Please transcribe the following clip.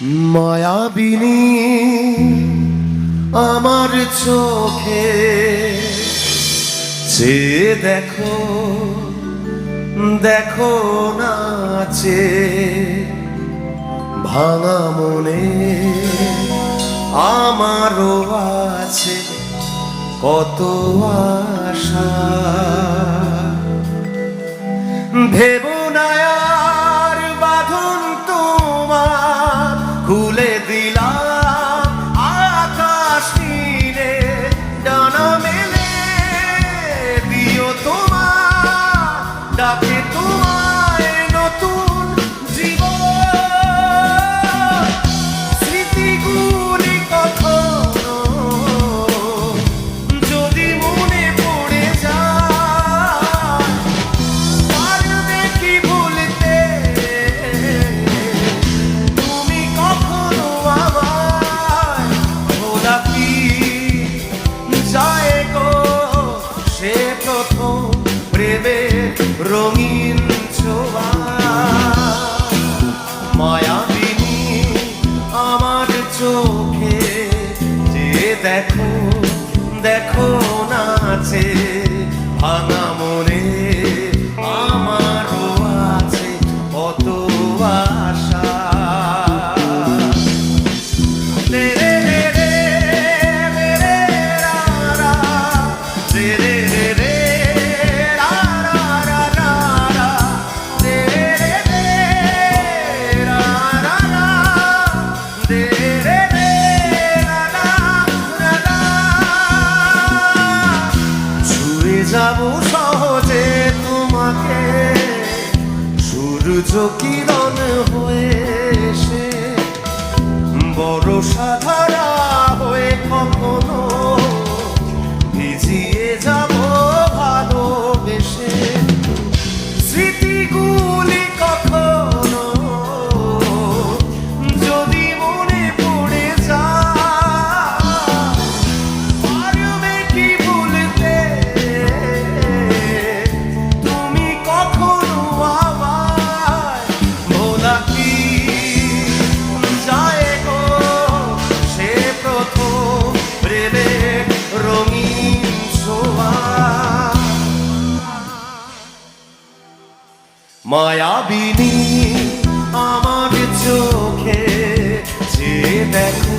মায়াবিনী আমার চোখে চেয়ে দেখো দেখো নাচে ভাঙা মনে আমারও আছে কত আশা ভেবো না আর বাঁধন তোমার খুলে দিলাম আকাশ নীলে ডানা মেলে দিও তোমার ডাকে তোমায় নতুন জীবন স্মৃতিগুলি কখনো যদি মনে পড়ে যায় পারবে কি ভুলতে তুমি কখনো আমায় ভোলা কি যায় গো সে প্রথম প্রেমের রঙিন ছোঁয়া মায়াবিনী আমার চোখে যে দেখো দেখো নাচে ভাঙা মনে আমারও আছে কত আশা রে রে রে রে রে রা রা রে রে রে রা রা রা রা রা রে রে রে রা রা রা রে রে রে রা রা রা রা ছুঁয়ে যাব সহজে তোমাকে সূর্য কিরণ হয়ে এসে বর্ষা ধারা হয়ে কখনো ভিজিয়ে যাব ভালোবেসে স্মৃতিগুলি কখনো যদি মনে পড়ে যায় পারবে কি ভুলতে তুমি কখনো আমায় ভোলা কি যায় গো সে প্রথম প্রেমের রঙিন ছোঁয়া মায়াবিনী আমার চোখে যে দেখো